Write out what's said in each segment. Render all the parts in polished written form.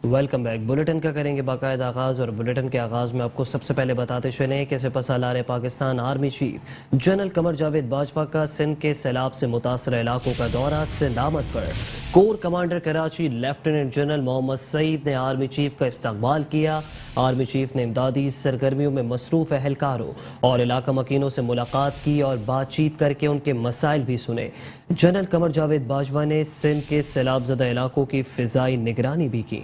Welcome back. Bulletin کا کریں گے باقاعدہ آغاز، اور بلیٹن کے آغاز میں آپ کو سب سے پہلے بتاتے چلیں کہ سپاسالار Pakistan army chief general Qamar Javed Bajwa کا سندھ کے سیلاب سے متاثرہ علاقوں کا دورہ۔ سندھ آمد پر corps commander Karachi lieutenant general Muhammad Saeed نے آرمی چیف کا استقبال کیا۔ آرمی چیف نے امدادی سرگرمیوں میں مصروف اہلکاروں اور علاقہ مکینوں سے ملاقات کی اور بات چیت کر کے ان کے مسائل بھی سنے۔ جنرل قمر جاوید باجوہ نے سندھ کے سیلاب زدہ علاقوں کی فضائی نگرانی بھی کی۔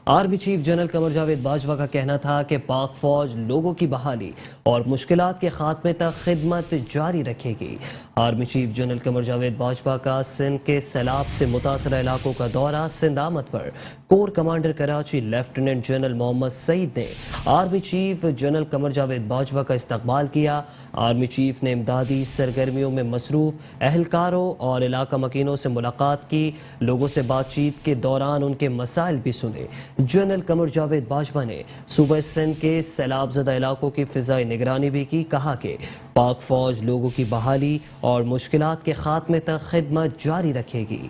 Army chief general Qamar Javed Bajwa کا کہنا تھا کہ پاک فوج لوگوں کی بحالی اور مشکلات کے خاتمے تک خدمت جاری رکھے گی۔ Army chief general Qamar Javed Bajwa کا سندھ کے سیلاب سے متاثرہ علاقوں کا دورہ۔ سندھ آمد پر corps commander Karachi lieutenant general Muhammad Saeed نے army chief general Qamar Javed Bajwa کا استقبال کیا۔ آرمی چیف نے امدادی سرگرمیوں میں مصروف اہلکاروں اور علاقہ مکینوں سے ملاقات کی، لوگوں سے بات چیت کے دوران ان کے مسائل بھی سنے۔ جنرل قمر جاوید باجوہ نے صوبہ سندھ کے سیلاب زدہ علاقوں کی فضائی نگرانی بھی کی۔ کہا کہ پاک فوج لوگوں کی بحالی اور مشکلات کے خاتمے تک خدمت جاری رکھے گی۔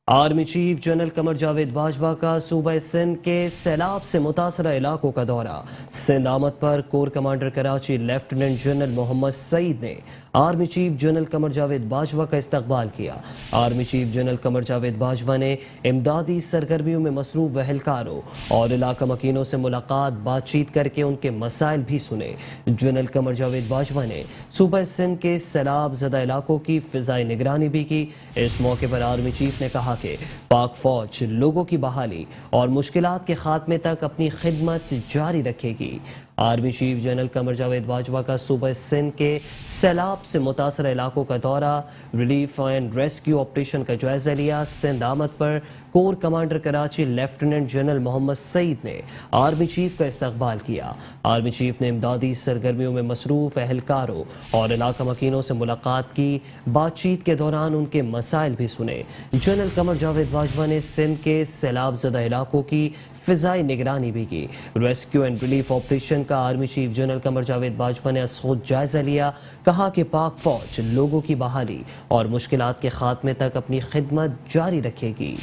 Army chief general Qamar Javed Bajwa کا صوبہ سندھ کے سیلاب سے متاثرہ علاقوں کا دورہ۔ سندھ آمد پر corps commander Karachi lieutenant general Muhammad Saeed نے army chief general Qamar Javed Bajwa کا استقبال کیا۔ Army chief general Qamar Javed Bajwa نے امدادی سرگرمیوں میں مصروف اہلکاروں اور علاقہ مکینوں سے ملاقات، بات چیت کر کے ان کے مسائل بھی سنے۔ جنرل قمر جاوید باجوہ نے صوبہ سندھ کے سیلاب زدہ علاقوں کی فضائی نگرانی بھی کی۔ اس موقع پر آرمی چیف نے کہا کہ پاک فوج لوگوں کی بحالی اور مشکلات کے خاتمے تک اپنی خدمت جاری رکھے گی۔ Army chief general Qamar Javed Bajwa کا صوبہ سندھ کے سیلاب سے متاثرہ علاقوں کا دورہ، ریلیف اینڈ ریسکیو آپریشن کا جائزہ لیا۔ سندھ آمد پر corps commander Karachi lieutenant general Muhammad Saeed نے آرمی چیف کا استقبال کیا۔ آرمی چیف نے امدادی سرگرمیوں میں مصروف اہلکاروں اور علاقہ مکینوں سے ملاقات کی، بات چیت کے دوران ان کے مسائل بھی سنے۔ جنرل قمر جاوید باجوہ نے سندھ کے سیلاب زدہ علاقوں کی فضائی نگرانی بھی کی۔ ریسکیو اینڈ ریلیف آپریشن کا army chief general Qamar Javed Bajwa نے از خود جائزہ لیا۔ کہا کہ پاک فوج لوگوں کی بحالی اور مشکلات کے خاتمے تک اپنی خدمت جاری رکھے گی۔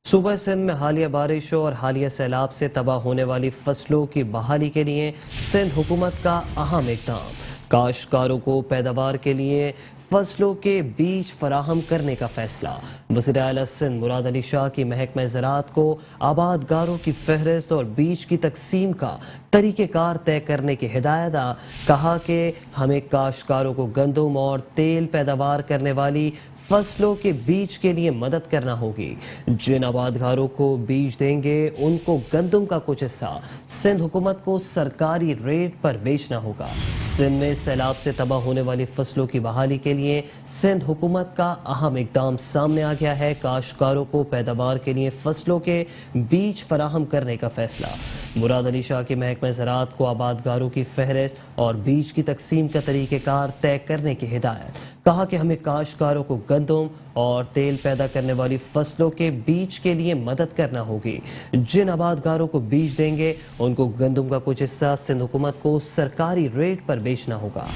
صوبہ سندھ میں حالیہ بارشوں اور حالیہ سیلاب سے تباہ ہونے والی فصلوں کی بحالی کے لیے سندھ حکومت کا اہم اقدام۔ کاشتکاروں کو پیداوار کے لیے فصلوں کے بیج فراہم کرنے کا فیصلہ۔ وزیر اعلیٰ سندھ مراد علی شاہ کی محکمہ زراعت کو آبادگاروں کی فہرست اور بیج کی تقسیم کا طریقہ کار طے کرنے کی ہدایت۔ کہا کہ ہمیں کاشتکاروں کو گندم اور تیل پیداوار کرنے والی فصلوں کے بیج کے لیے مدد کرنا ہوگی۔ جن آبادگاروں کو بیج دیں گے ان کو گندم کا کچھ حصہ سندھ حکومت کو سرکاری ریٹ پر بیچنا ہوگا۔ سندھ میں سیلاب سے تباہ ہونے والی فصلوں کی بحالی کے لیے سندھ حکومت کا اہم اقدام سامنے آ گیا ہے۔ کاشتکاروں کو پیداوار کے لیے فصلوں کے بیج فراہم کرنے کا فیصلہ۔ مراد علی شاہ کے محکمہ زراعت کو آبادگاروں کی فہرست اور بیج کی تقسیم کا طریقہ کار طے کرنے کی ہدایت۔ کہا کہ ہمیں کاشتکاروں کو گندم اور تیل پیدا کرنے والی فصلوں کے بیج کے لیے مدد کرنا ہوگی۔ جن آبادگاروں کو بیج دیں گے ان کو گندم کا کچھ حصہ سندھ حکومت کو سرکاری ریٹ پر بیچنا ہوگا۔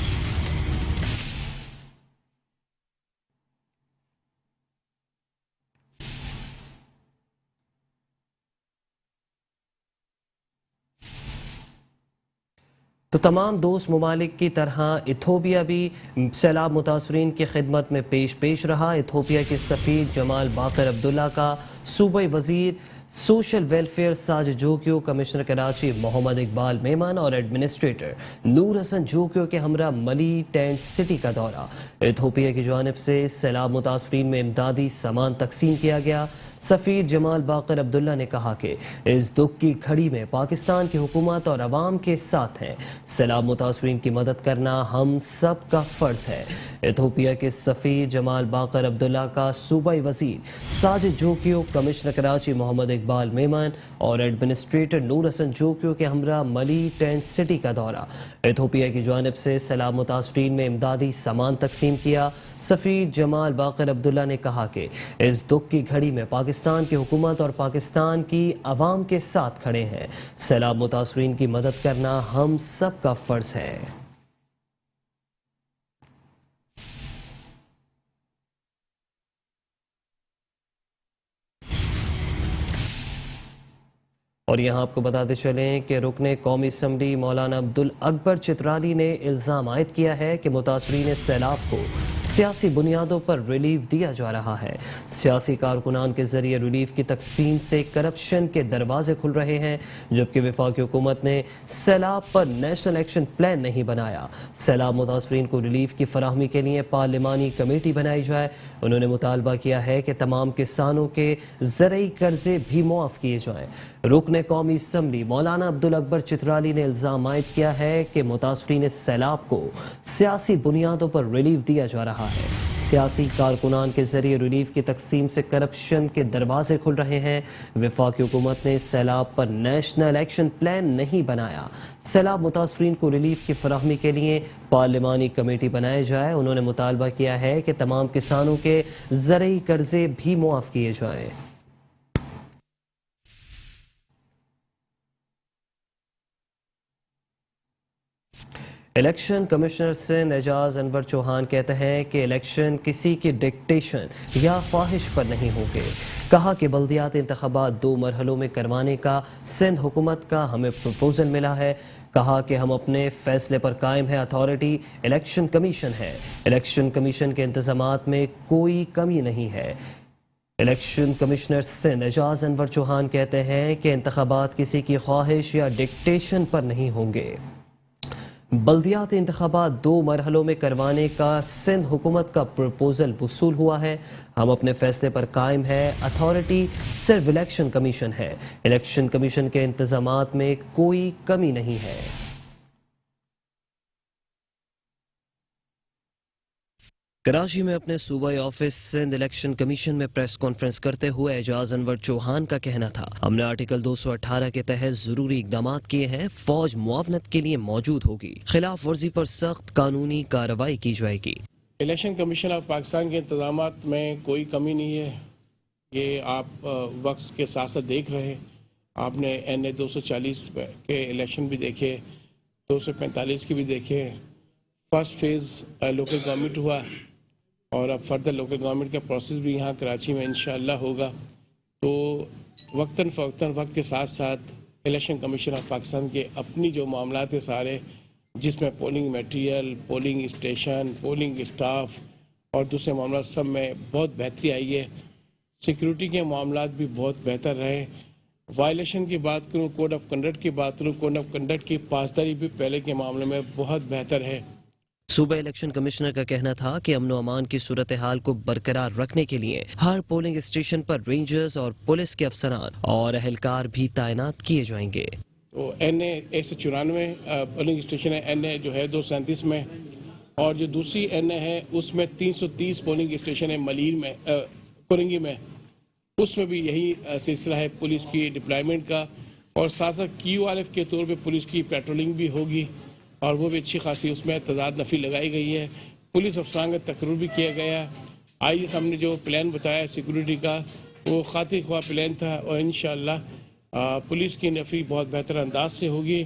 تو تمام دوست ممالک کی طرح ایتھوپیا بھی سیلاب متاثرین کی خدمت میں پیش رہا۔ ایتھوپیا کے سفیر جمال باقر عبداللہ کا صوبائی وزیر social welfare Sajid Jokhio, commissioner Karachi Muhammad Iqbal Memon اور ایڈمنسٹریٹر نور حسن جوکیو کے ہمراہ ملی ٹینٹ سٹی کا دورہ۔ ایتھوپیا کی جانب سے سیلاب متاثرین میں امدادی سامان تقسیم کیا گیا۔ سفیر جمال باقر عبداللہ نے کہا کہ اس دکھ کی گھڑی میں پاکستان کی حکومت اور عوام کے ساتھ ہیں۔ سیلاب متاثرین کی مدد کرنا ہم سب کا فرض ہے۔ ایتھوپیا کے سفیر جمال باقر عبداللہ کا صوبائی وزیر ساجد جوکیو، کمشنر کراچی محمد اقبال میمن اور ایڈمنسٹریٹر نور حسن جوکیو کے ہمراہ ملی ٹینٹ سٹی کا دورہ۔ ایتھوپیا کی جانب سے سیلاب متاثرین میں امدادی سامان تقسیم کیا۔ سفیر جمال باقر عبداللہ نے کہا کہ اس دکھ کی گھڑی میں پاکستان کی حکومت اور پاکستان کی عوام کے ساتھ کھڑے ہیں۔ سیلاب متاثرین کی مدد کرنا ہم سب کا فرض ہے۔ اور یہاں آپ کو بتاتے چلیں کہ رکن قومی اسمبلی مولانا عبدالاکبر چترالی نے الزام عائد کیا ہے کہ متاثرین سیلاب کو سیاسی بنیادوں پر ریلیف دیا جا رہا ہے۔ سیاسی کارکنان کے ذریعے ریلیف کی تقسیم سے کرپشن کے دروازے کھل رہے ہیں، جبکہ وفاقی حکومت نے سیلاب پر نیشنل ایکشن پلان نہیں بنایا۔ سیلاب متاثرین کو ریلیف کی فراہمی کے لیے پارلیمانی کمیٹی بنائی جائے۔ انہوں نے مطالبہ کیا ہے کہ تمام کسانوں کے زرعی قرضے بھی معاف کیے جائیں۔ رکن قومی اسمبلی مولانا عبدالاکبر چترالی نے الزام عائد کیا ہے کہ متاثرین سیلاب کو سیاسی بنیادوں پر ریلیف دیا جا رہا ہے۔ سیاسی کارکنان کے ذریعے ریلیف کی تقسیم سے کرپشن کے دروازے کھل رہے ہیں۔ وفاقی حکومت نے سیلاب پر نیشنل ایکشن پلان نہیں بنایا۔ سیلاب متاثرین کو ریلیف کی فراہمی کے لیے پارلیمانی کمیٹی بنائی جائے۔ انہوں نے مطالبہ کیا ہے کہ تمام کسانوں کے زرعی قرضے بھی معاف کیے جائیں۔ الیکشن کمشنر سندھ اعجاز انور چوہان کہتے ہیں کہ الیکشن کسی کی ڈکٹیشن یا خواہش پر نہیں ہوں گے۔ کہا کہ بلدیاتی انتخابات 2 مرحلوں میں کروانے کا سندھ حکومت کا ہمیں پروپوزل ملا ہے۔ کہا کہ ہم اپنے فیصلے پر قائم ہے۔ اتھارٹی الیکشن کمیشن ہے۔ الیکشن کمیشن کے انتظامات میں کوئی کمی نہیں ہے۔ الیکشن کمشنر سندھ اعجاز انور چوہان کہتے ہیں کہ انتخابات کسی کی خواہش یا ڈکٹیشن پر نہیں ہوں گے۔ بلدیاتی انتخابات 2 مرحلوں میں کروانے کا سندھ حکومت کا پروپوزل وصول ہوا ہے۔ ہم اپنے فیصلے پر قائم ہے۔ اتھارٹی صرف الیکشن کمیشن ہے۔ الیکشن کمیشن کے انتظامات میں کوئی کمی نہیں ہے۔ کراچی میں اپنے صوبائی آفس سندھ الیکشن کمیشن میں پریس کانفرنس کرتے ہوئے اعجاز انور چوہان کا کہنا تھا، ہم نے آرٹیکل 218 کے تحت ضروری اقدامات کیے ہیں۔ فوج معاونت کے لیے موجود ہوگی۔ خلاف ورزی پر سخت قانونی کارروائی کی جائے گی۔ الیکشن کمیشن آف پاکستان کے انتظامات میں کوئی کمی نہیں ہے۔ یہ آپ وقت کے ساتھ ساتھ دیکھ رہے ہیں۔ آپ نے NA 240 کے الیکشن بھی دیکھے، 245 کے بھی دیکھے۔ فرسٹ فیز لوکل گورنمنٹ ہوا اور اب فردر لوکل گورنمنٹ کا پروسیس بھی یہاں کراچی میں انشاءاللہ ہوگا۔ تو وقتاً فوقتاً وقت کے ساتھ ساتھ الیکشن کمیشن آف پاکستان کے اپنی جو معاملات ہیں سارے، جس میں polling material, polling station, polling staff اور دوسرے معاملات، سب میں بہت بہتری آئی ہے۔ سیکیورٹی کے معاملات بھی بہت بہتر رہے۔ وائلیشن کی بات کروں، کوڈ آف کنڈکٹ کی بات کروں، کوڈ آف کنڈکٹ کی پاسداری بھی پہلے کے معاملے میں بہت بہتر ہے۔ صوبہ الیکشن کمشنر کا کہنا تھا کہ امن و امان کی صورتحال کو برقرار رکھنے کے لیے ہر پولنگ اسٹیشن پر رینجرز اور پولیس کے افسران اور اہلکار بھی تعینات کیے جائیں گے۔ تو NA 194 پولنگ اسٹیشن ہے، NA جو ہے 237 میں، اور جو دوسری NA ہے اس میں 330 پولنگ اسٹیشن ہے ملیل میں، کرنگی میں۔ اس میں بھی یہی سلسلہ ہے پولیس کی ڈپلائمنٹ کا، اور ساتھ ساتھ QRF کے طور پہ پولیس کی پیٹرولنگ بھی ہوگی، اور وہ بھی اچھی خاصی اس میں تضاد نفی لگائی گئی ہے۔ پولیس افسران کا تقرر بھی کیا گیا۔ آئی ہم نے جو پلان بتایا سیکورٹی کا، وہ خاطر خواہ پلان تھا، اور انشاءاللہ پولیس کی نفی بہت بہتر انداز سے ہوگی۔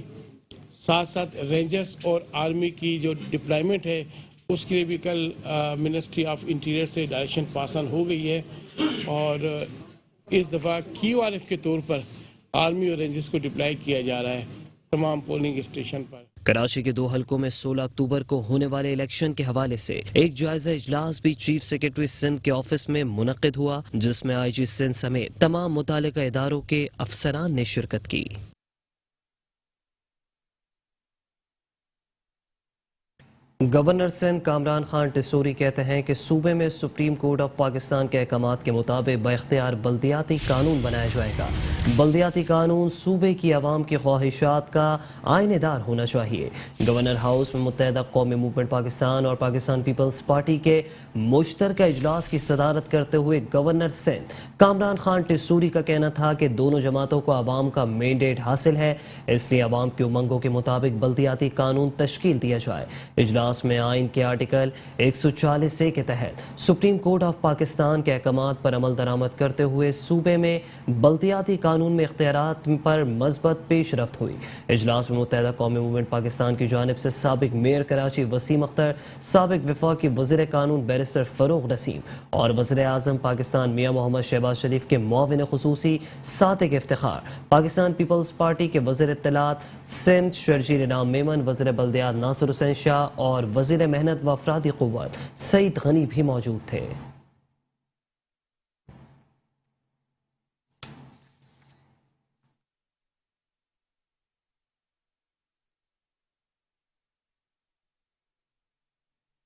ساتھ ساتھ رینجرز اور آرمی کی جو ڈپلائمنٹ ہے اس کے لیے بھی کل منسٹری آف انٹیریئر سے ڈائریکشن پاس آن ہو گئی ہے، اور اس دفعہ QRF کے طور پر آرمی اور رینجرز کو ڈپلائی کیا جا رہا ہے تمام پولنگ اسٹیشن پر۔ کراچی کے 2 حلقوں میں 16 اکتوبر کو ہونے والے الیکشن کے حوالے سے ایک جائزہ اجلاس بھی چیف سیکرٹری سندھ کے آفس میں منعقد ہوا، جس میں IG سندھ سمیت تمام متعلقہ اداروں کے افسران نے شرکت کی۔ گورنر سندھ کامران خان ٹسوری کہتے ہیں کہ صوبے میں سپریم کورٹ آف پاکستان کے احکامات کے مطابق بااختیار بلدیاتی قانون بنایا جائے گا۔ بلدیاتی قانون صوبے کی عوام کی خواہشات کا آئینہ دار ہونا چاہیے۔ گورنر ہاؤس میں متحدہ قومی موومنٹ پاکستان اور پاکستان پیپلز پارٹی کے مشترکہ اجلاس کی صدارت کرتے ہوئے گورنر سندھ کامران خان ٹسوری کا کہنا تھا کہ دونوں جماعتوں کو عوام کا مینڈیٹ حاصل ہے، اس لیے عوام کی امنگوں کے مطابق بلدیاتی قانون تشکیل دیا جائے۔ اجلاس اجلاس میں آئین کے آرٹیکل 140A کے تحت سپریم کورٹ آف پاکستان کے احکامات پر عمل درآمد کرتے ہوئے صوبے میں بلدیاتی قانون میں اختیارات پر مثبت پیش رفت ہوئی۔ اجلاس میں متحدہ قومی موومنٹ پاکستان کی جانب سے سابق میئر کراچی وسیم اختر، سابق وفاقی وزیر قانون بیرسٹر فروغ نسیم اور وزیر اعظم پاکستان میاں محمد شہباز شریف کے معاون خصوصی صادق افتخار، پاکستان پیپلز پارٹی کے وزیر اطلاعات سمت شرجیل انعام میمن، وزیر بلدیات ناصر حسین شاہ اور وزیر محنت و افرادی قوت سعید غنی بھی موجود تھے۔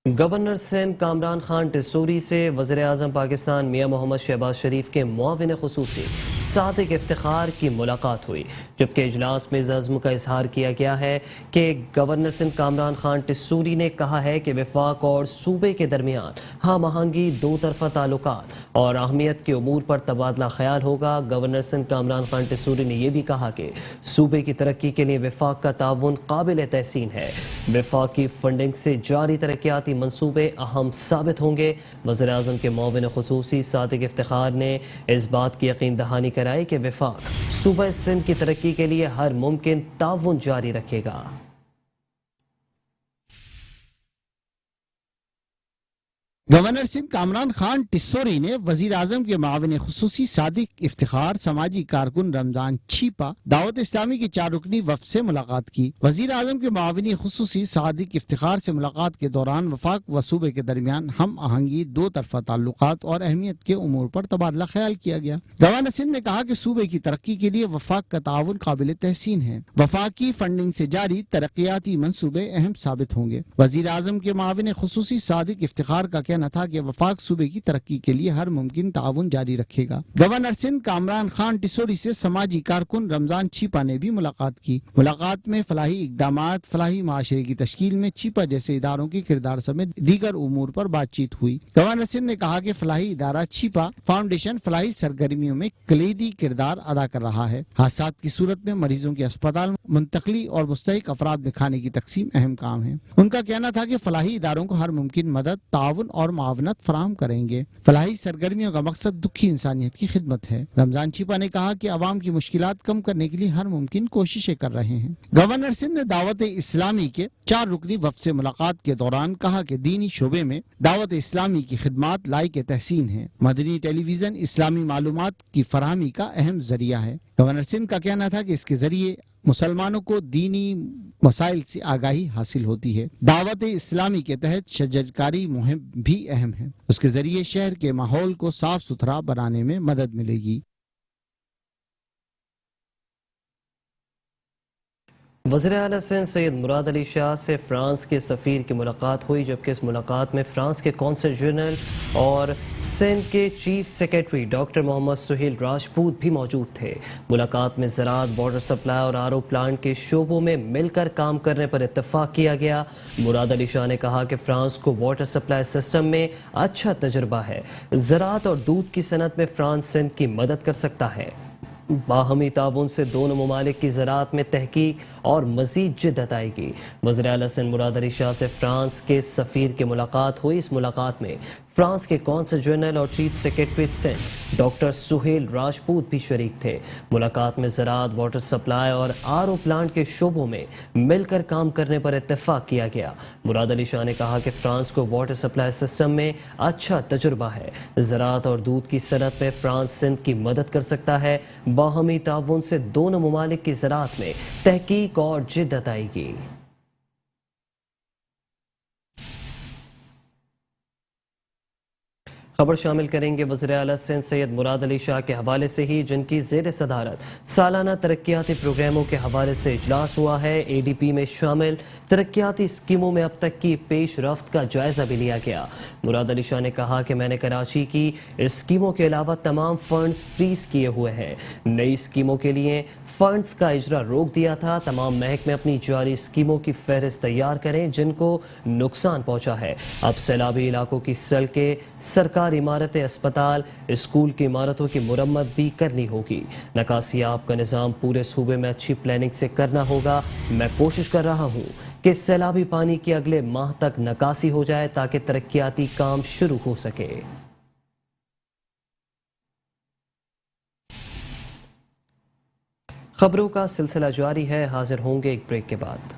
گورنر سندھ کامران خان ٹسوری سے وزیر اعظم پاکستان میاں محمد شہباز شریف کے معاون خصوصی صادق افتخار کی ملاقات ہوئی، جبکہ اجلاس میں اس عزم کا اظہار کیا گیا ہے کہ گورنر سندھ کامران خان ٹسوری نے کہا ہے کہ وفاق اور صوبے کے درمیان ہم آہنگی، دو طرفہ تعلقات اور اہمیت کے امور پر تبادلہ خیال ہوگا۔ گورنر سندھ کامران خان ٹسوری نے یہ بھی کہا کہ صوبے کی ترقی کے لیے وفاق کا تعاون قابل تحسین ہے، وفاق کی فنڈنگ سے جاری ترقیاتی منصوبے اہم ثابت ہوں گے۔ وزیر اعظم کے معاون خصوصی صادق افتخار نے اس بات کی یقین دہانی کرائی کہ وفاق صوبہ سندھ کی ترقی کے لیے ہر ممکن تعاون جاری رکھے گا۔ گورنر سندھ کامران خان ٹسوری نے وزیر اعظم کے معاون خصوصی صادق افتخار، سماجی کارکن رمضان چھیپا، دعوت اسلامی کی 4 رکنی وفد سے ملاقات کی۔ وزیر اعظم کے معاون خصوصی صادق افتخار سے ملاقات کے دوران وفاق و صوبے کے درمیان ہم آہنگی، دو طرفہ تعلقات اور اہمیت کے امور پر تبادلہ خیال کیا گیا۔ گورنر سندھ نے کہا کہ صوبے کی ترقی کے لیے وفاق کا تعاون قابل تحسین ہے، وفاق کی فنڈنگ سے جاری ترقیاتی منصوبے اہم ثابت ہوں گے۔ وزیر اعظم کے معاون خصوصی صادق افتخار کا کہنا تھا کہ وفاق صوبے کی ترقی کے لیے ہر ممکن تعاون جاری رکھے گا۔ گورنر سندھ کامران خان ٹسوری سے سماجی کارکن رمضان چھیپا نے بھی ملاقات کی۔ ملاقات میں فلاحی اقدامات، فلاحی معاشرے کی تشکیل میں چھیپا جیسے اداروں کے کردار سمیت دیگر امور پر بات چیت ہوئی۔ گورنر سندھ نے کہا کہ فلاحی ادارہ چھیپا فاؤنڈیشن فلاحی سرگرمیوں میں کلیدی کردار ادا کر رہا ہے۔ حادثات کی صورت میں مریضوں کے اسپتال منتقلی اور مستحق افراد میں کھانے کی تقسیم اہم کام ہے۔ ان کا کہنا تھا کہ فلاحی اداروں کو ہر ممکن مدد، تعاون اور معاونت فراہم کریں گے۔ فلاحی سرگرمیوں کا مقصد دکھی انسانیت کی خدمت ہے۔ رمضان چھیپا نے کہا کہ عوام کی مشکلات کم کرنے کے لیے ہر ممکن کوششیں کر رہے ہیں۔ گورنر سندھ نے دعوت اسلامی کے 4 رکنی وفد سے ملاقات کے دوران کہا کہ دینی شعبے میں دعوت اسلامی کی خدمات لائق تحسین ہیں۔ مدنی ٹیلی ویژن اسلامی معلومات کی فراہمی کا اہم ذریعہ ہے۔ گورنر سندھ کا کہنا تھا کہ اس کے ذریعے مسلمانوں کو دینی مسائل سے آگاہی حاصل ہوتی ہے۔ دعوت اسلامی کے تحت شجرکاری مہم بھی اہم ہے، اس کے ذریعے شہر کے ماحول کو صاف ستھرا بنانے میں مدد ملے گی۔ وزیر اعلیٰ سندھ سید مراد علی شاہ سے فرانس کے سفیر کی ملاقات ہوئی، جبکہ اس ملاقات میں فرانس کے قونصل جنرل اور سندھ کے چیف سیکرٹری ڈاکٹر محمد سہیل راجپوت بھی موجود تھے۔ ملاقات میں زراعت، واٹر سپلائی اور آر او پلانٹ کے شعبوں میں مل کر کام کرنے پر اتفاق کیا گیا۔ مراد علی شاہ نے کہا کہ فرانس کو واٹر سپلائی سسٹم میں اچھا تجربہ ہے، زراعت اور دودھ کی صنعت میں فرانس سندھ کی مدد کر سکتا ہے۔ باہمی تعاون سے دونوں ممالک کی زراعت میں تحقیق اور مزید جدت آئے گی۔ وزیر اعلیٰ سندھ مراد علی شاہ سے فرانس کے سفیر کی ملاقات ہوئی۔ اس ملاقات میں فرانس کے قونصل جنرل اور chief secretary Sindh doctor Sohail Rajput بھی شریک تھے۔ ملاقات میں زراعت، واٹر سپلائی اور آر او پلانٹ کے شعبوں میں مل کر کام کرنے پر اتفاق کیا گیا۔ مراد علی شاہ نے کہا کہ فرانس کو واٹر سپلائی سسٹم میں اچھا تجربہ ہے، زراعت اور دودھ کی صنعت میں فرانس سندھ کی مدد کر سکتا ہے۔ باہمی تعاون سے دونوں ممالک کی زراعت میں تحقیق اور جدت آئے گی۔ خبر شامل کریں گے وزیر اعلیٰ سندھ سید مراد علی شاہ کے حوالے سے ہی، جن کی زیر صدارت سالانہ ترقیاتی پروگراموں کے حوالے سے اجلاس ہوا ہے۔ اے ڈی پی میں شامل ترقیاتی اسکیموں میں اب تک کی پیش رفت کا جائزہ بھی لیا گیا۔ مراد علی شاہ نے کہا کہ میں نے کراچی کی اسکیموں کے علاوہ تمام فنڈز فریز کیے ہوئے ہیں۔ نئی اسکیموں کے لیے فنڈز کا اجرا روک دیا تھا۔ تمام محکمے اپنی جاری اسکیموں کی فہرست تیار کریں جن کو نقصان پہنچا ہے۔ اب سیلابی علاقوں کی سڑکیں، سرکاری عمارتیں، اسپتال، اسکول کی عمارتوں کی مرمت بھی کرنی ہوگی۔ نکاسیاب کا نظام پورے صوبے میں اچھی پلاننگ سے کرنا ہوگا۔ میں کوشش کر رہا ہوں کہ سیلابی پانی کی اگلے ماہ تک نکاسی ہو جائے تاکہ ترقیاتی کام شروع ہو سکے۔ خبروں کا سلسلہ جاری ہے، حاضر ہوں گے ایک بریک کے بعد۔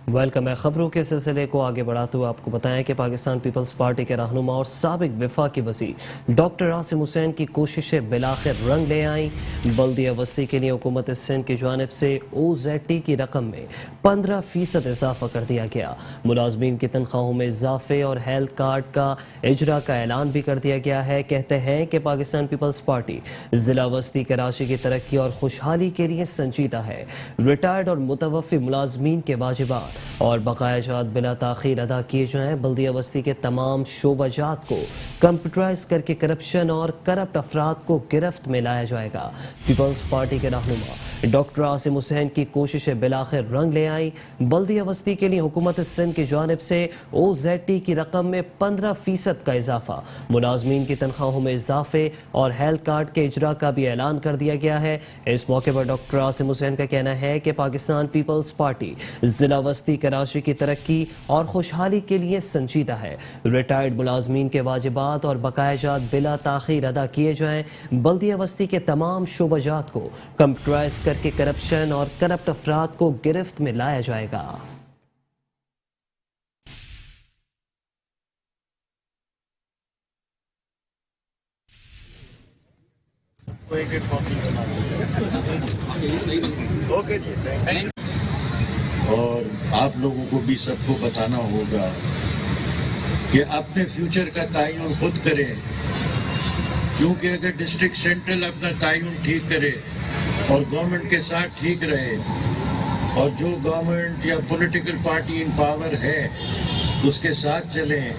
ویلکم ہے۔ خبروں کے سلسلے کو آگے بڑھاتے ہوئے آپ کو بتائیں کہ پاکستان پیپلز پارٹی کے رہنما اور سابق وفاقی وزیر ڈاکٹر عاصم حسین کی کوششیں بلاخر رنگ لے آئیں۔ بلدیہ وسطی کے لیے حکومت سندھ کی جانب سے OZT کی رقم میں 15% اضافہ کر دیا گیا۔ ملازمین کی تنخواہوں میں اضافے اور ہیلتھ کارڈ کا اجرا کا اعلان بھی کر دیا گیا ہے۔ کہتے ہیں کہ پاکستان پیپلز پارٹی ضلع وسطی کراچی کی ترقی اور خوشحالی کے لیے سنجیدہ ہے۔ ریٹائرڈ اور متوفی ملازمین کے واجبات اور بقایا جات بلا تاخیر ادا کیے جائیں۔ بلدیہ وسطی کے تمام شعبہ جات کو کمپیوٹرائز کر کے کرپشن اور کرپٹ افراد کو گرفت میں لایا جائے گا۔ پیپلز پارٹی کے رہنما ڈاکٹر عاصم حسین کی کوششیں بلاخر رنگ لے آئیں۔ بلدیہ وسطی کے لیے حکومت سندھ کی جانب سے OZT کی رقم میں 15% کا اضافہ، ملازمین کی تنخواہوں میں اضافے اور ہیلتھ کارڈ کے اجرا کا بھی اعلان کر دیا گیا ہے۔ اس موقع پر ڈاکٹر عاصم حسین کا کہنا ہے کہ پاکستان پیپلز پارٹی ضلع وسطی کراچی کی ترقی اور خوشحالی کے لیے سنجیدہ ہے۔ ریٹائرڈ ملازمین کے واجبات اور بقایا جات بلا تاخیر ادا کیے جائیں۔ بلدیہ وسطی کے تمام شعبہ جات کو کمپیوٹرائز کر کے کرپشن اور کرپٹ افراد کو گرفت میں لایا جائے گا۔ اور آپ لوگوں کو بھی سب کو بتانا ہوگا کہ اپنے فیوچر کا تعین خود کریں، کیونکہ اگر ڈسٹرکٹ سینٹرل اپنا تعین ٹھیک کرے اور گورنمنٹ کے ساتھ ٹھیک رہے اور جو گورنمنٹ یا پولیٹیکل پارٹی ان پاور ہے اس کے ساتھ چلیں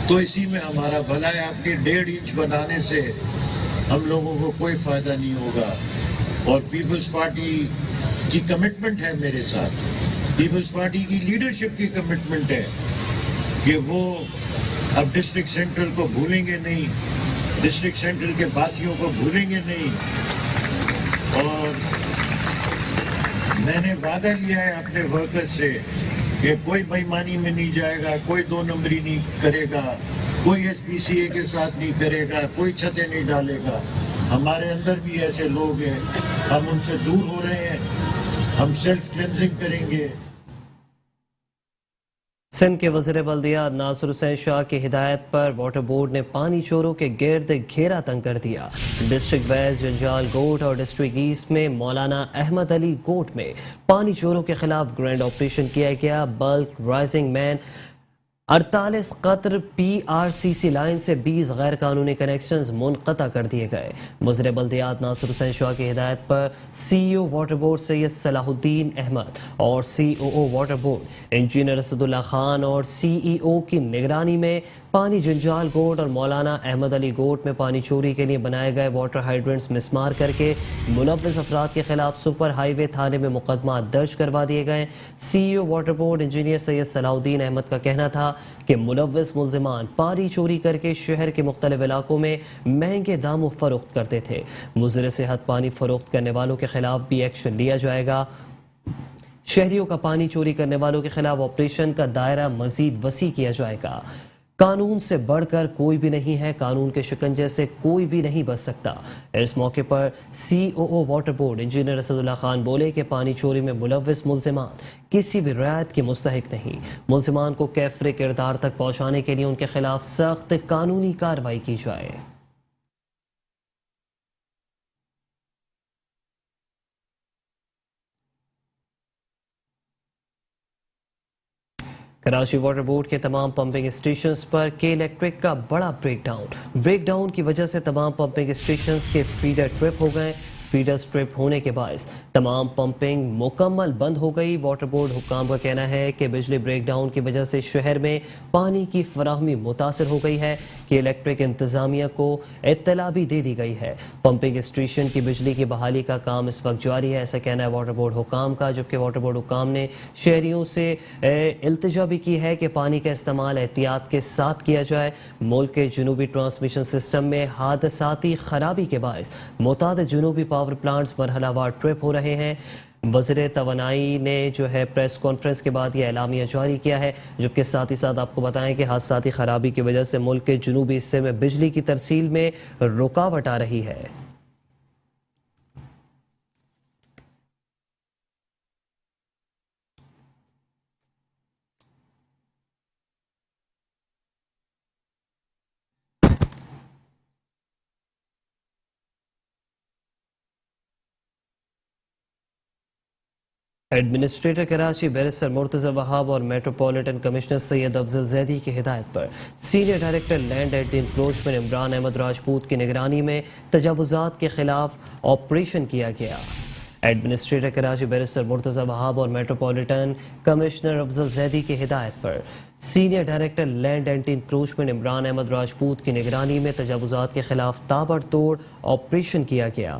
تو اسی میں ہمارا بھلا ہے۔ اپنی 1.5 انچ بنانے سے ہم لوگوں کو کوئی فائدہ نہیں ہوگا۔ اور پیپلز پارٹی کی کمٹمنٹ ہے میرے ساتھ، پیپلز پارٹی کی لیڈرشپ کی کمٹمنٹ ہے کہ وہ اب ڈسٹرکٹ سینٹرل کو بھولیں گے نہیں، ڈسٹرکٹ سینٹرل کے باسیوں کو بھولیں گے نہیں۔ اور میں نے وعدہ لیا ہے اپنے ورکر سے کہ کوئی بےایمانی میں نہیں جائے گا، کوئی 2 نمبری نہیں کرے گا، کوئی SPCA کے ساتھ نہیں کرے گا، کوئی چھتیں نہیں ڈالے گا۔ ہمارے اندر بھی ایسے لوگ ہیں، ہم ان سے دور ہو رہے ہیں، ہم سیلف کلینزنگ کریں گے۔ سندھ کے وزیر بلدیہ ناصر حسین شاہ کی ہدایت پر واٹر بورڈ نے پانی چوروں کے گرد گھیرا تنگ کر دیا۔ ڈسٹرکٹ ویسٹ جنجال گوٹ اور ڈسٹرکٹ ایسٹ میں مولانا احمد علی گوٹ میں پانی چوروں کے خلاف گرینڈ آپریشن کیا گیا۔ بلک رائزنگ مین 48 قطر PRCC لائن سے 20 غیر قانونی کنیکشنز منقطع کر دیے گئے۔ وزیر بلدیات ناصر حسین شاہ کی ہدایت پر CEO water board Syed Salahuddin Ahmed اور COO water board engineer Asadullah Khan اور CEO کی نگرانی میں پانی جنجال گوٹ اور مولانا احمد علی گوٹ میں پانی چوری کے لیے بنائے گئے واٹر ہائیڈرنٹس مسمار کر کے ملوث افراد کے خلاف سپر ہائی وے تھانے میں مقدمات درج کروا دیے گئے۔ CEO واٹر بورڈ انجینئر سید صلاح الدین احمد کا کہنا تھا کہ ملوث ملزمان پانی چوری کر کے شہر کے مختلف علاقوں میں مہنگے داموں فروخت کرتے تھے۔ مضر صحت پانی فروخت کرنے والوں کے خلاف بھی ایکشن لیا جائے گا۔ شہریوں کا پانی چوری کرنے والوں کے خلاف آپریشن کا دائرہ مزید وسیع کیا جائے گا۔ قانون سے بڑھ کر کوئی بھی نہیں ہے، قانون کے شکنجے سے کوئی بھی نہیں بچ سکتا۔ اس موقع پر COO water board engineer Asadullah Khan بولے کہ پانی چوری میں ملوث ملزمان کسی بھی رعایت کے مستحق نہیں۔ ملزمان کو کیفر کردار تک پہنچانے کے لیے ان کے خلاف سخت قانونی کارروائی کی جائے۔ کراچی واٹر بورڈ کے تمام پمپنگ اسٹیشنز پر کے الیکٹرک کا بڑا بریک ڈاؤن کی وجہ سے تمام پمپنگ اسٹیشنز کے فیڈر ٹرپ ہو گئے۔ فیڈر سٹرپ ہونے کے باعث تمام پمپنگ مکمل بند ہو گئی۔ واٹر بورڈ حکام کا کہنا ہے کہ بجلی بریک ڈاؤن کی وجہ سے شہر میں پانی کی فراہمی متاثر ہو گئی ہے کہ الیکٹرک انتظامیہ کو اطلاع بھی دے دی گئی ہے۔ پمپنگ اسٹیشن کی بجلی کی بحالی کا کام اس وقت جاری ہے، ایسا کہنا ہے واٹر بورڈ حکام کا، جبکہ واٹر بورڈ حکام نے شہریوں سے التجا بھی کی ہے کہ پانی کا استعمال احتیاط کے ساتھ کیا جائے۔ ملک کے جنوبی ٹرانسمیشن سسٹم میں حادثاتی خرابی کے باعث متعدد جنوبی پاور پلانٹس مرحلہ وار ٹرپ ہو رہے ہیں۔ وزیر توانائی نے جو ہے پریس کانفرنس کے بعد یہ اعلامیہ جاری کیا ہے، جبکہ ساتھ ہی ساتھ آپ کو بتائیں کہ حادثاتی خرابی کی وجہ سے ملک کے جنوبی حصے میں بجلی کی ترسیل میں رکاوٹ آ رہی ہے۔ ایڈمنسٹریٹر کراچی بیرسٹر مرتضی وہاب اور میٹروپولیٹن کمشنر سید افضل زیدی کی ہدایت پر senior director land anti encroachment Imran Ahmed Rajput کی نگرانی میں تجاوزات کے خلاف آپریشن کیا گیا۔ ایڈمنسٹریٹر کراچی بیرسٹر مرتضی وہاب اور میٹروپولیٹن کمشنر افضل زیدی کی ہدایت پر senior director land anti encroachment Imran Ahmed Rajput کی نگرانی میں تجاوزات کے خلاف تابڑ توڑ آپریشن کیا گیا۔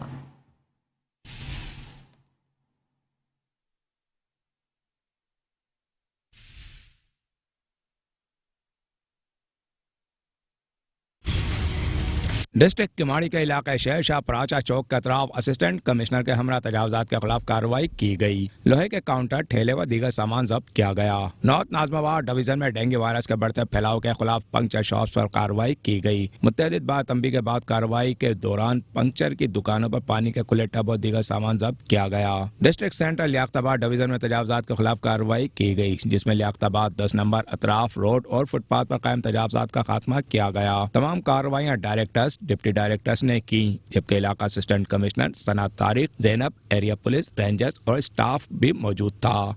ڈسٹرکٹ کماڑی کے علاقہ شہر شاہ پراچا چوک کے اطراف اسسٹنٹ کمشنر کے ہمراہ تجاوزات کے خلاف کارروائی کی گئی۔ لوہے کے کاؤنٹر، ٹھیلے و دیگر سامان ضبط کیا گیا۔ نارتھ ناظم آباد ڈویژن میں ڈینگی وائرس کے بڑھتے پھیلاؤ کے خلاف پنکچر شاپس پر کارروائی کی گئی۔ متعدد بار تنبیہ کے بعد کارروائی کے دوران پنکچر کی دکانوں پر پانی کے کھلے ٹب اور دیگر سامان ضبط کیا گیا۔ ڈسٹرکٹ سینٹر لیاقت آباد ڈویژن میں تجاوزات کے خلاف کارروائی کی گئی، جس میں لیاقت آباد 10 نمبر اطراف روڈ اور فٹ پاتھ پر قائم تجاوزات کا خاتمہ کیا گیا۔ تمام کارروائیاں ڈائریکٹرز، ڈپٹی ڈائریکٹرز نے کی، جبکہ علاقہ اسسٹنٹ کمشنر ثنا طارق، زینب، ایریا پولیس، رینجرز اور اسٹاف بھی موجود تھا۔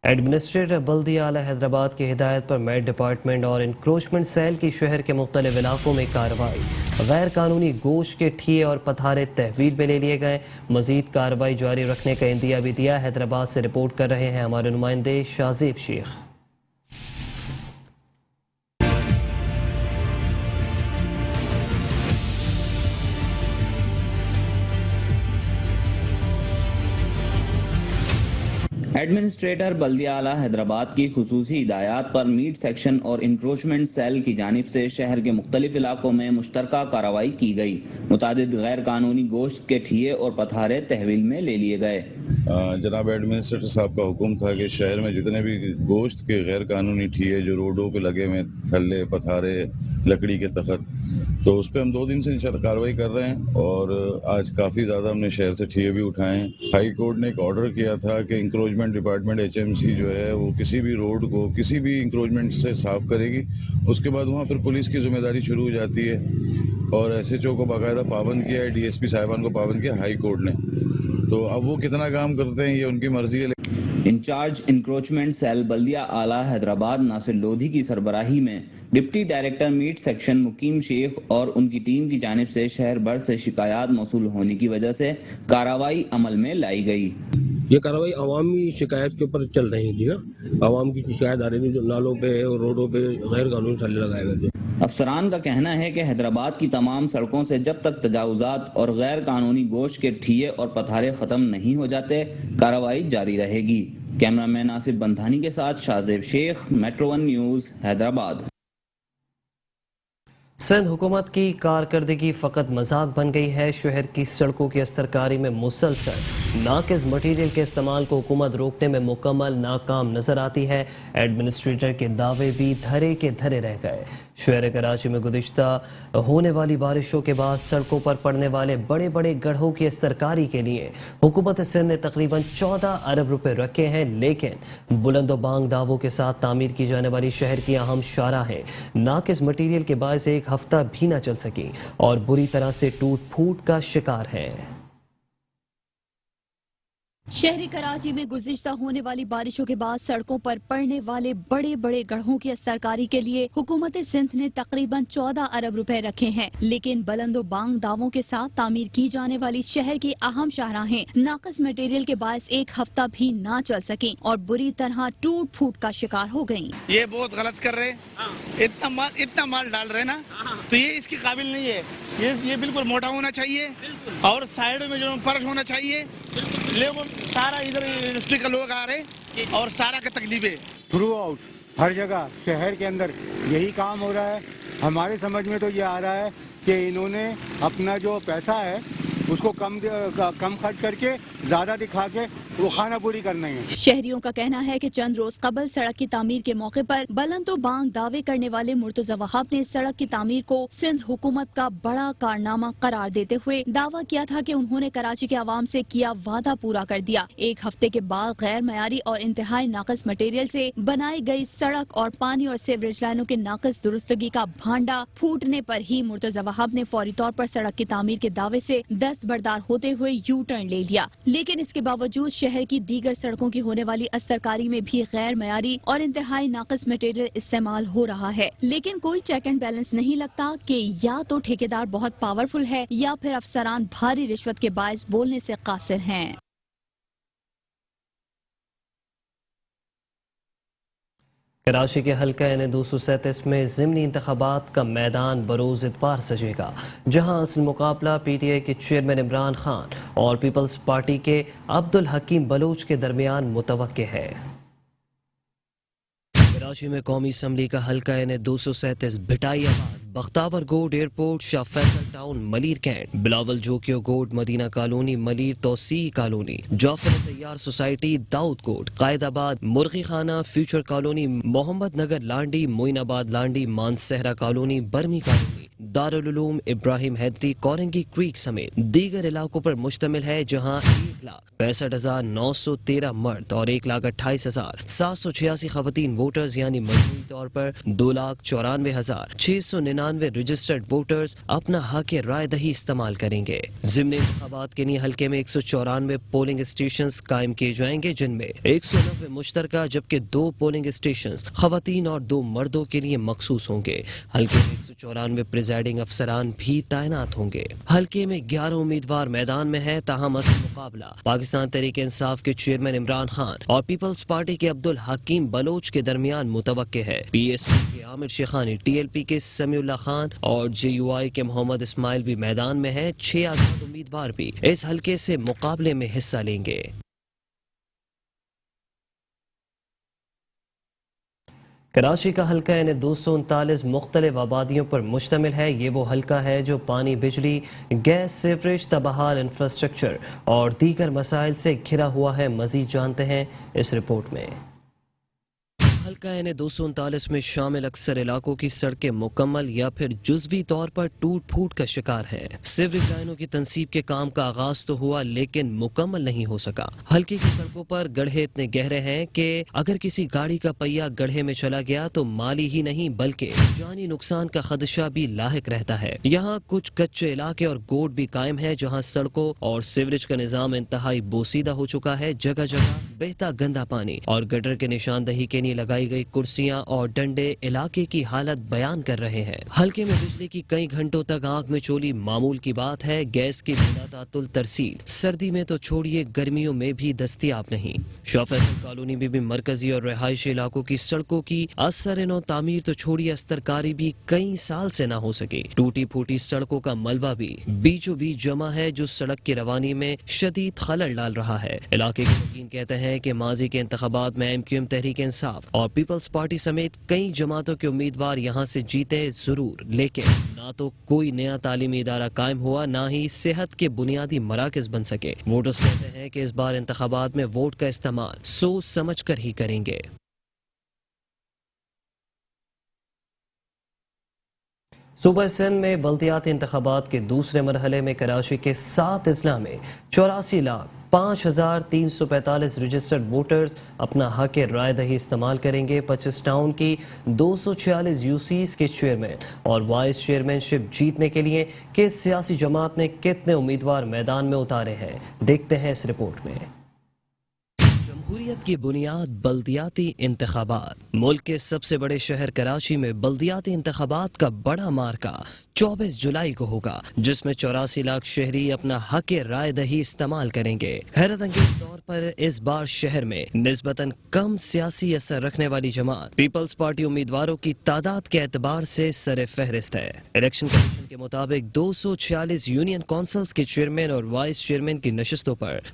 ایڈمنسٹریٹر بلدیہ اعلی حیدرآباد کی ہدایت پر میٹ ڈپارٹمنٹ اور انکروچمنٹ سیل کی شہر کے مختلف علاقوں میں کارروائی۔ غیر قانونی گوشت کے ٹھیے اور پتھارے تحویل میں لے لیے گئے۔ مزید کارروائی جاری رکھنے کا عندیہ بھی دیا۔ حیدرآباد سے رپورٹ کر رہے ہیں ہمارے نمائندے شازیب شیخ۔ ایڈمنسٹریٹر بلدیہ اعلی حیدرآباد کی خصوصی ہدایات پر میٹ سیکشن اور انکروچمنٹ سیل کی جانب سے شہر کے مختلف علاقوں میں مشترکہ کارروائی کی گئی۔ متعدد غیر قانونی گوشت کے ٹھیے اور پتھارے تحویل میں لے لیے گئے۔ جناب ایڈمنسٹریٹر صاحب کا حکم تھا کہ شہر میں جتنے بھی گوشت کے غیر قانونی ٹھیے جو روڈوں پہ لگے ہوئے، تھلے، پتھارے، لکڑی کے تخت، تو اس پہ ہم 2 دن سے انشاءاللہ کارروائی کر رہے ہیں، اور آج کافی زیادہ ہم نے شہر سے ٹھیے بھی اٹھائے ہیں۔ ہائی کورٹ نے ایک آرڈر کیا تھا کہ انکروچمنٹ ڈپارٹمنٹ HMC جو ہے وہ کسی بھی روڈ کو کسی بھی انکروچمنٹ سے صاف کرے گی، اس کے بعد وہاں پھر پولیس کی ذمہ داری شروع ہو جاتی ہے، اور SHO کو باقاعدہ پابند کیا ہے، DSP صاحبان کو پابند کیا ہائی کورٹ نے۔ تو اب وہ کتنا کام کرتے ہیں یہ ان کی مرضی ہے۔ انچارج انکروچمنٹ سیل بلدیہ اعلی حیدرآباد ناصر لودھی کی سربراہی میں ڈپٹی ڈائریکٹر میٹ سیکشن مقیم شیخ اور ان کی ٹیم کی جانب سے شہر بھر سے شکایات موصول ہونے کی وجہ سے کارروائی عمل میں لائی گئی۔ یہ کارروائی عوامی شکایت کے اوپر چل رہی تھی نا، عوام کی شکایت آ رہی تھی جو نالوں پہ اور روڈوں پہ غیر قانونی ٹھلے لگائے گئے تھے۔ افسران کا کہنا ہے کہ حیدرآباد کی تمام سڑکوں سے جب تک تجاوزات اور غیر قانونی گوشت کے ٹھیے اور پتھارے ختم نہیں ہو جاتے، کارروائی جاری رہے گی۔ کیمرہ مین آصف بندھانی کے ساتھ شازیب شیخ، میٹرو 1 نیوز، حیدرآباد۔ سندھ حکومت کی کارکردگی فقط مذاق بن گئی ہے۔ شہر کی سڑکوں کی استرکاری میں مسلسل ناقص مٹیریل کے استعمال کو حکومت روکنے میں مکمل ناکام نظر آتی ہے۔ ایڈمنسٹریٹر کے دعوے بھی دھرے کے دھرے رہ گئے۔ شہر کراچی میں گزشتہ ہونے والی بارشوں کے بعد سڑکوں پر پڑنے والے بڑے بڑے گڑھوں کی استرکاری کے لیے حکومت سندھ نے تقریباً 14 ارب روپے رکھے ہیں، لیکن بلند و بانگ دعووں کے ساتھ تعمیر کی جانے والی شہر کی اہم شاہراہیں ناقص مٹیریل کے باعث ایک ہفتہ بھی نہ چل سکی اور بری طرح سے ٹوٹ پھوٹ کا شکار ہے۔ شہر کراچی میں گزشتہ ہونے والی بارشوں کے بعد سڑکوں پر پڑنے والے بڑے بڑے گڑھوں کی استرکاری کے لیے حکومت سندھ نے تقریباً 14 ارب روپے رکھے ہیں، لیکن بلند و بانگ دعووں کے ساتھ تعمیر کی جانے والی شہر کی اہم شاہراہیں ناقص مٹیریل کے باعث ایک ہفتہ بھی نہ چل سکیں اور بری طرح ٹوٹ پھوٹ کا شکار ہو گئیں۔ یہ بہت غلط کر رہے، اتنا مال ڈال رہے نا، تو یہ اس کے قابل نہیں ہے۔ یہ بالکل موٹا ہونا چاہیے اور سائڈ میں جو فرش ہونا چاہیے، لیکن سارا ادھر یونیورسٹی کا لوگ آ رہے اور سارا کا تکلیف ہے۔ تھرو آؤٹ ہر جگہ شہر کے اندر یہی کام ہو رہا ہے۔ ہمارے سمجھ میں تو یہ آ رہا ہے کہ انہوں نے اپنا جو پیسہ ہے اس کو کم خرچ کر کے زیادہ دکھا کے وہ خانہ پوری کرنا ہے. شہریوں کا کہنا ہے کہ چند روز قبل سڑک کی تعمیر کے موقع پر بلند و بانگ دعوے کرنے والے مرتضی وہاب نے سڑک کی تعمیر کو سندھ حکومت کا بڑا کارنامہ قرار دیتے ہوئے دعویٰ کیا تھا کہ انہوں نے کراچی کے عوام سے کیا وعدہ پورا کر دیا. ایک ہفتے کے بعد غیر معیاری اور انتہائی ناقص مٹیریل سے بنائی گئی سڑک اور پانی اور سیوریج لائنوں کے ناقص درستگی کا بھانڈا پھوٹنے پر ہی مرتضی وہاب نے فوری طور پر سڑک کی تعمیر کے دعوے سے دستبردار ہوتے ہوئے یو ٹرن لے لیا. لیکن اس کے باوجود شہر کی دیگر سڑکوں کی ہونے والی استرکاری میں بھی غیر معیاری اور انتہائی ناقص مٹیریل استعمال ہو رہا ہے. لیکن کوئی چیک اینڈ بیلنس نہیں لگتا کہ یا تو ٹھیکیدار بہت پاورفل ہے یا پھر افسران بھاری رشوت کے باعث بولنے سے قاصر ہیں. کراچی کے حلقہ N237 میں ضمنی انتخابات کا میدان بروز اتوار سجے گا، جہاں اصل مقابلہ پی ٹی آئی کے چیئرمین عمران خان اور پیپلز پارٹی کے عبدالحکیم بلوچ کے درمیان متوقع ہے. کراچی میں قومی اسمبلی کا حلقہ N237 Bhittaiabad, Bakhtawar Goth airport, Shah Faisal town, Malir cantt, Bilawal Jokhio Goth, Madina colony, Malir توسیع کالونی، جعفر طیار سوسائٹی، داؤد کوٹ، قائد آباد، مرغی خانہ، فیوچر کالونی، محمد نگر لانڈی، معین آباد لانڈی، مانسہرہ کالونی، برمی کالونی، دارالعلوم ابراہیم حیدری، کورنگی کریک سمیت دیگر علاقوں پر مشتمل ہے، جہاں 1,65,913 مرد اور 1,28,786 خواتین ووٹرز یعنی مجموعی طور پر 2,94,699 رجسٹرڈ ووٹرز اپنا حق رائے دہی استعمال کریں گے. ضمنی انتخابات کے لیے حلقے میں 194 پولنگ اسٹیشنز قائم کیے جائیں گے، جن میں 190 مشترکہ جبکہ 2 پولنگ اسٹیشنز خواتین اور 2 مردوں کے لیے مخصوص ہوں گے. حلقے میں 194 پریزائڈنگ افسران بھی تعینات ہوں گے. حلقے میں 11 امیدوار میدان میں ہیں، تاہم اصل مقابلہ پاکستان تحریک انصاف کے چیئرمین عمران خان اور پیپلز پارٹی کے عبدالحکیم بلوچ کے درمیان متوقع ہے. پی ایس پی کے عامر شیخانی، ٹی ایل پی کے سمیع اللہ خان اور جے یو آئی کے محمد اسماعیل بھی میدان میں ہیں. 6 آزاد امیدوار بھی اس حلقے سے مقابلے میں حصہ لیں گے. کراچی کا حلقہ N239 مختلف آبادیوں پر مشتمل ہے. یہ وہ حلقہ ہے جو پانی، بجلی، گیس، سیوریج، تابحال انفراسٹرکچر اور دیگر مسائل سے گھرا ہوا ہے. مزید جانتے ہیں اس رپورٹ میں. حلقہ N239 میں شامل اکثر علاقوں کی سڑکیں مکمل یا پھر جزوی طور پر ٹوٹ پھوٹ کا شکار ہیں. سیوریج لائنوں کی تنصیب کے کام کا آغاز تو ہوا لیکن مکمل نہیں ہو سکا. حلقے کی سڑکوں پر گڑھے اتنے گہرے ہیں کہ اگر کسی گاڑی کا پہیہ گڑھے میں چلا گیا تو مالی ہی نہیں بلکہ جانی نقصان کا خدشہ بھی لاحق رہتا ہے. یہاں کچھ کچے علاقے اور گوٹ بھی قائم ہیں جہاں سڑکوں اور سیوریج کا نظام انتہائی بوسیدہ ہو چکا ہے. جگہ جگہ بہتا گندا پانی اور گٹر کے نشاندہی کے لیے لگائی گئی کرسیاں اور ڈنڈے علاقے کی حالت بیان کر رہے ہیں. حلقے میں بجلی کی کئی گھنٹوں تک آنکھ میں چولی معمول کی بات ہے. گیس کی بلا تعطل ترسیل سردی میں تو چھوڑیے گرمیوں میں بھی دستیاب نہیں. شاہ فیصل کالونی میں بھی مرکزی اور رہائشی علاقوں کی سڑکوں کی اثر نو تعمیر تو چھوڑیے استرکاری بھی کئی سال سے نہ ہو سکی. ٹوٹی پھوٹی سڑکوں کا ملبہ بھی بیچوں بیچ جمع ہے جو سڑک کی روانی میں شدید خلل ڈال رہا ہے. علاقے کے وکیل کہتے ہیں کہ ماضی کے انتخابات میں MQM تحریک انصاف اور پیپلز پارٹی سمیت کئی جماعتوں کے امیدوار یہاں سے جیتے ضرور، لیکن نہ تو کوئی نیا تعلیمی ادارہ قائم ہوا نہ ہی صحت کے بنیادی مراکز بن سکے. ووٹرز کہتے ہیں کہ اس بار انتخابات میں ووٹ کا استعمال سوچ سمجھ کر ہی کریں گے. صوبہ سندھ میں بلدیاتی انتخابات کے دوسرے مرحلے میں کراچی کے 7 اضلاع میں 84,05,345 رجسٹرڈ ووٹرز اپنا حق رائے دہی استعمال کریں گے. 25 ٹاؤن کی 246 UCs کے چیئرمین اور وائس چیئرمین شپ جیتنے کے لیے کس سیاسی جماعت نے کتنے امیدوار میدان میں اتارے ہیں، دیکھتے ہیں اس رپورٹ میں. جمہوریت کی بنیاد بلدیاتی انتخابات. ملک کے سب سے بڑے شہر کراچی میں بلدیاتی انتخابات کا بڑا مارکا 24 جولائی کو ہوگا، جس میں 84 لاکھ شہری اپنا حق رائے دہی استعمال کریں گے. حیرت انگیز طور پر اس بار شہر میں نسبتاً کم سیاسی اثر رکھنے والی جماعت پیپلز پارٹی امیدواروں کی تعداد کے اعتبار سے سر فہرست ہے. الیکشن کمیشن کے مطابق 246 یونین کونسلز کے چیئرمین اور وائس چیئرمین کی نشستوں پر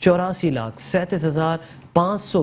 84,37,500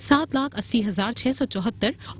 7,80,674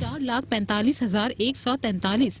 4,45,143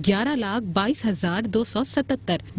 11,22,277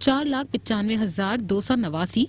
4,95,289